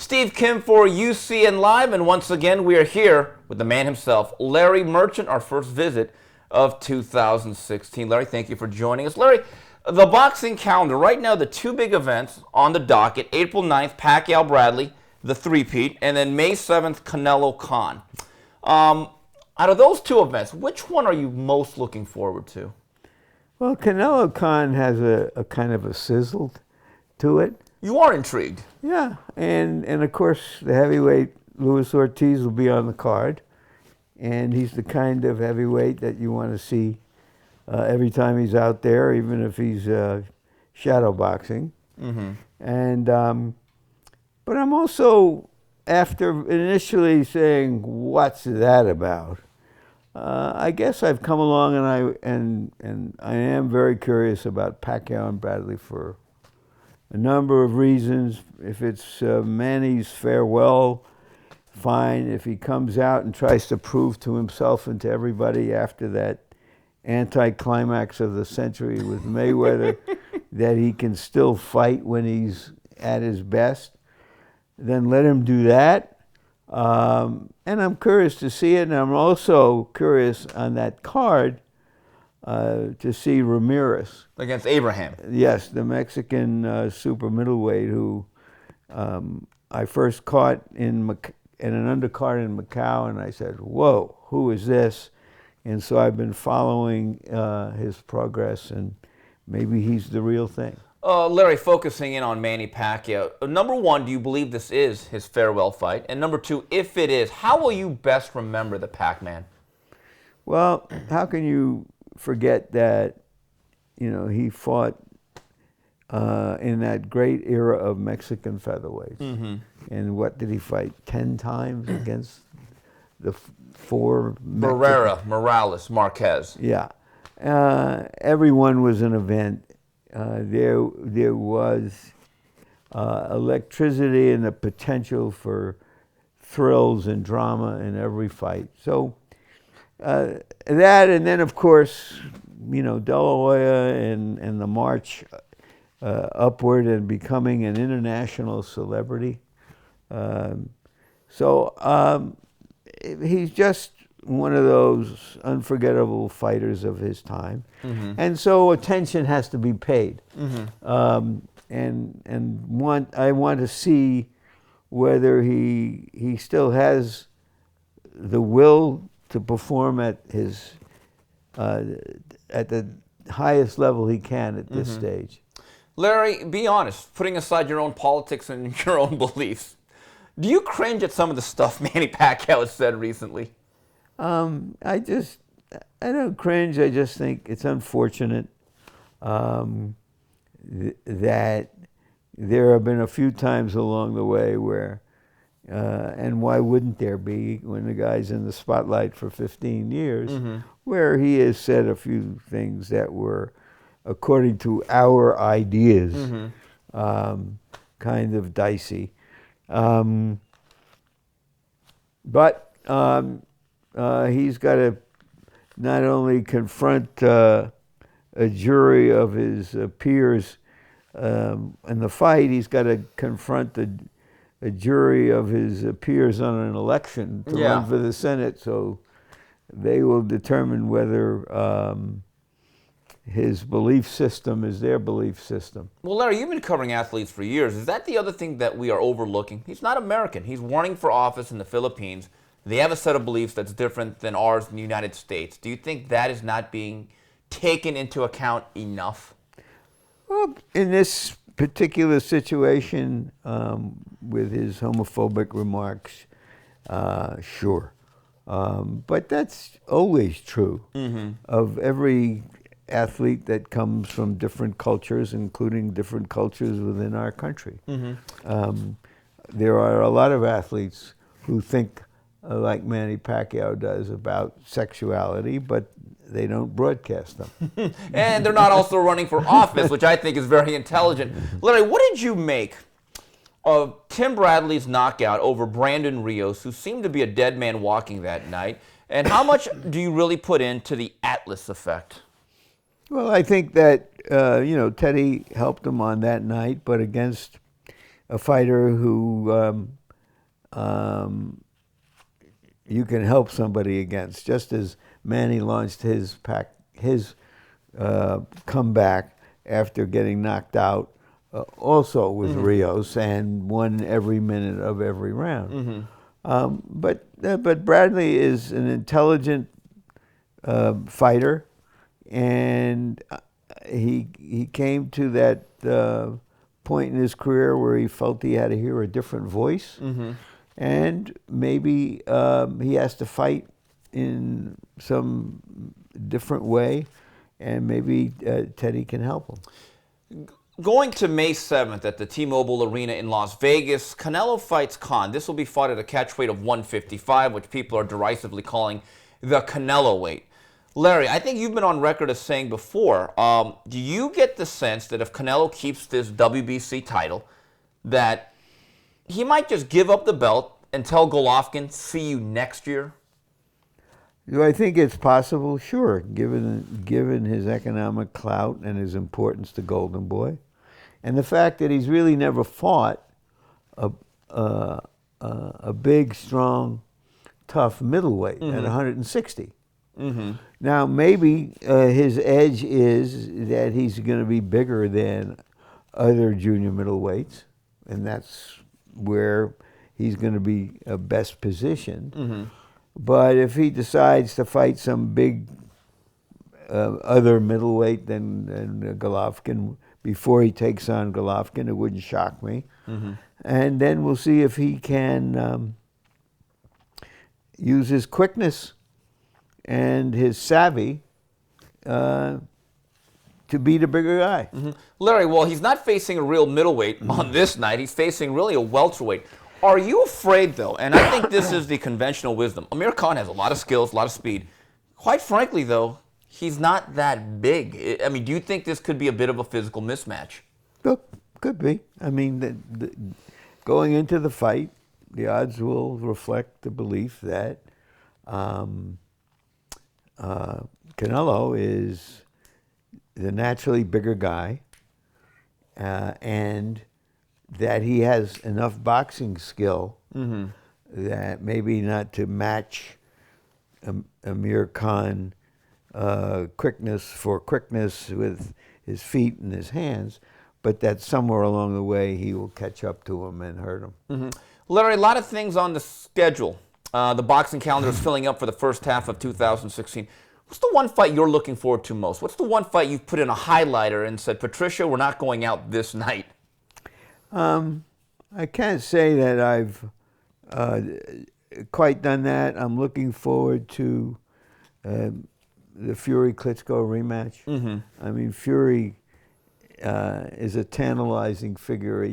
Steve Kim for UCN Live, and once again we are here with the man himself, Larry Merchant, our first visit of 2016. Larry, thank you for joining us. Larry, the boxing calendar, right now the two big events on the docket, April 9th, Pacquiao-Bradley, the three-peat, and then May 7th, Canelo-Khan. Out of those two events, which one are you most looking forward to? Well, Canelo-Khan has a kind of a sizzle to it. You are intrigued. Yeah, and of course the heavyweight Luis Ortiz will be on the card, and he's the kind of heavyweight that you want to see every time he's out there, even if he's shadow boxing. Mm-hmm. And but I'm also, after initially saying, "What's that about?" I guess I've come along, and I am very curious about Pacquiao and Bradley for a number of reasons. If it's Manny's farewell, fine. If he comes out and tries to prove to himself and to everybody after that anticlimax of the century with Mayweather that he can still fight when he's at his best, then let him do that. And I'm curious to see it, and I'm also curious on that card to see Ramirez. Against Abraham. Yes, the Mexican super middleweight who I first caught in an undercard in Macau, and I said, whoa, who is this? And so I've been following his progress, and maybe he's the real thing. Larry, focusing in on Manny Pacquiao, number one, do you believe this is his farewell fight? And number two, if it is, how will you best remember the Pac-Man? Well, how can you forget that, he fought in that great era of Mexican featherweights. Mm-hmm. And what did he fight? 10 times against the four Barrera, Morales, Marquez. Yeah. Everyone was an event. There was electricity and the potential for thrills and drama in every fight. So that, and then of course, De La Hoya and the march upward and becoming an international celebrity. He's just one of those unforgettable fighters of his time. Mm-hmm. And so attention has to be paid. Mm-hmm. I want to see whether he still has the will to perform at his at the highest level he can at this stage. Larry, be honest, putting aside your own politics and your own beliefs, do you cringe at some of the stuff Manny Pacquiao has said recently? I don't cringe. I just think it's unfortunate that there have been a few times along the way where, and why wouldn't there be when the guy's in the spotlight for 15 years, where he has said a few things that were, according to our ideas, kind of dicey. But he's got to not only confront a jury of his peers in the fight, he's got to confront a jury of his peers on an election to run for the Senate. So they will determine whether his belief system is their belief system. Well, Larry, you've been covering athletes for years. Is that the other thing that we are overlooking? He's not American. He's running for office in the Philippines. They have a set of beliefs that's different than ours in the United States. Do you think that is not being taken into account enough? Well, in this particular situation, with his homophobic remarks, sure. But that's always true of every athlete that comes from different cultures, including different cultures within our country. There are a lot of athletes who think like Manny Pacquiao does about sexuality, but they don't broadcast them. And they're not also running for office, which I think is very intelligent. Larry, what did you make of Tim Bradley's knockout over Brandon Rios, who seemed to be a dead man walking that night? And how much do you really put into the Atlas effect? Well, I think that, Teddy helped him on that night, but against a fighter who you can help somebody against, just as Manny launched his comeback after getting knocked out, also with Rios, and won every minute of every round. But Bradley is an intelligent fighter, and he came to that point in his career where he felt he had to hear a different voice, and maybe he has to fight in some different way, and maybe Teddy can help him. Going to May 7th at the T-Mobile Arena in Las Vegas, Canelo fights Khan. This will be fought at a catch weight of 155, which people are derisively calling the Canelo weight. Larry, I think you've been on record as saying before, do you get the sense that if Canelo keeps this WBC title, that he might just give up the belt and tell Golovkin, see you next year? Do I think it's possible? Sure, given his economic clout and his importance to Golden Boy, and the fact that he's really never fought a big, strong, tough middleweight at 160. Now, maybe his edge is that he's going to be bigger than other junior middleweights, and that's where he's going to be best positioned. But if he decides to fight some big other middleweight than Golovkin before he takes on Golovkin, it wouldn't shock me. And then we'll see if he can use his quickness and his savvy to beat a bigger guy. Larry, well, he's not facing a real middleweight on this night. He's facing really a welterweight. Are you afraid, though, and I think this is the conventional wisdom, Amir Khan has a lot of skills, a lot of speed. Quite frankly, though, he's not that big. I mean, do you think this could be a bit of a physical mismatch? Look, could be. I mean, going into the fight, the odds will reflect the belief that Canelo is the naturally bigger guy, and that he has enough boxing skill that maybe not to match Amir Khan quickness for quickness with his feet and his hands, but that somewhere along the way he will catch up to him and hurt him. Larry, a lot of things on the schedule. The boxing calendar is filling up for the first half of 2016. What's the one fight you're looking forward to most? What's the one fight you've put in a highlighter and said, Patricia, we're not going out this night? I can't say that I've quite done that. I'm looking forward to the Fury-Klitschko rematch. I mean, Fury is a tantalizing figure.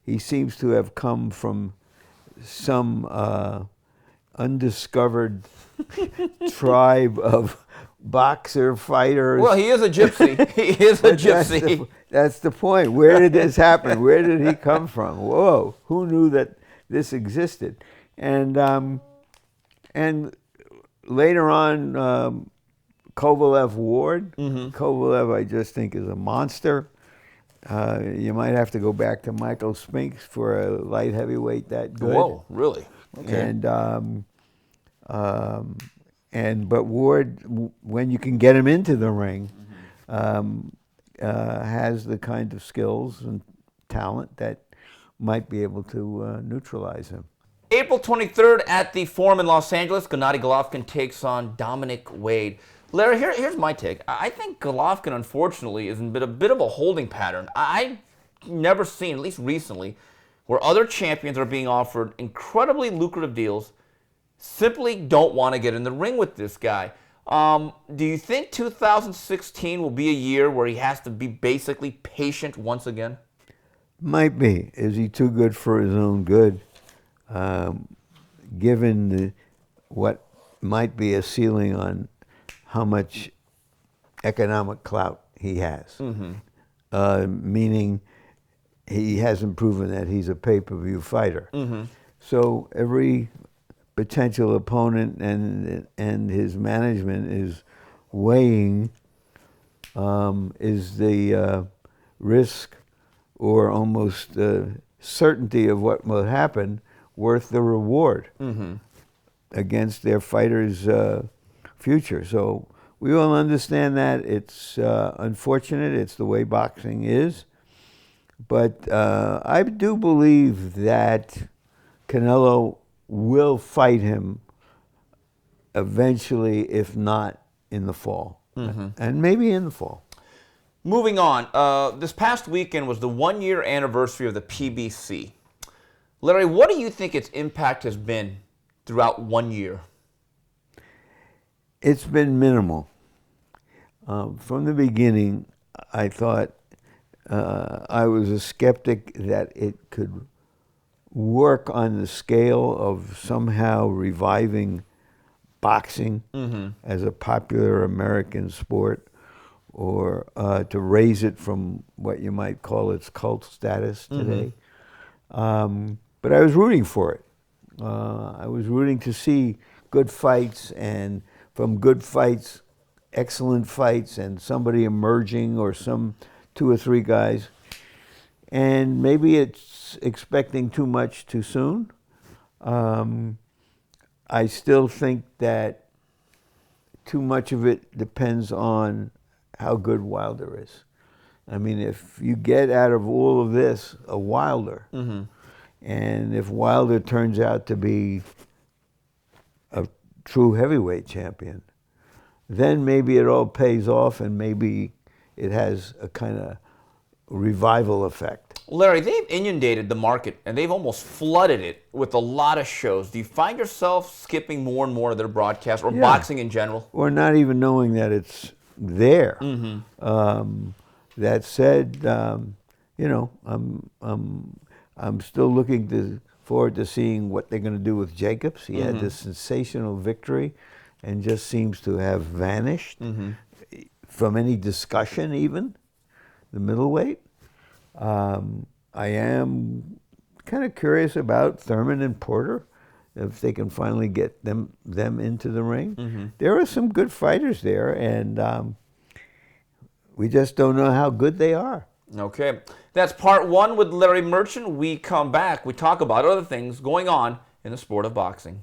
He seems to have come from some undiscovered tribe of boxer fighters. Well, he is a gypsy. He is a gypsy. That's the point. Where did this happen? Where did he come from? Whoa! Who knew that this existed? And later on, Kovalev Ward. Kovalev, I just think, is a monster. You might have to go back to Michael Spinks for a light heavyweight that good. Whoa! Really? Okay. But Ward, when you can get him into the ring, has the kind of skills and talent that might be able to neutralize him. April 23rd at the Forum in Los Angeles, Gennady Golovkin takes on Dominic Wade. Larry, here's my take. I think Golovkin, unfortunately, is in a bit of a holding pattern. I've never seen, at least recently, where other champions are being offered incredibly lucrative deals, simply don't want to get in the ring with this guy. Do you think 2016 will be a year where he has to be basically patient once again? Might be. Is he too good for his own good? Given what might be a ceiling on how much economic clout he has. Meaning he hasn't proven that he's a pay-per-view fighter. So every potential opponent and his management is weighing is the risk or almost certainty of what will happen worth the reward against their fighter's future. So we all understand that. It's unfortunate. It's the way boxing is. But I do believe that Canelo will fight him eventually, if not in the fall. And maybe in the fall. Moving on, this past weekend was the 1-year anniversary of the PBC. Larry, what do you think its impact has been throughout 1 year? It's been minimal. From the beginning, I thought I was a skeptic that it could work on the scale of somehow reviving boxing as a popular American sport, or to raise it from what you might call its cult status today. But I was rooting for it. I was rooting to see good fights, and from good fights, excellent fights, and somebody emerging, or some 2 or 3 guys. And maybe it's expecting too much too soon. I still think that too much of it depends on how good Wilder is. I mean, if you get out of all of this a Wilder, and if Wilder turns out to be a true heavyweight champion, then maybe it all pays off, and maybe it has a kind of revival effect. Larry, they've inundated the market, and they've almost flooded it with a lot of shows. Do you find yourself skipping more and more of their broadcasts, or boxing in general? Or not even knowing that it's there. That said, you know, I'm still looking forward to seeing what they're going to do with Jacobs. He had this sensational victory, and just seems to have vanished from any discussion, even the middleweight. I am kind of curious about Thurman and Porter, if they can finally get them into the ring. There are some good fighters there, and we just don't know how good they are. Okay. That's part 1 with Larry Merchant. We come back. We talk about other things going on in the sport of boxing.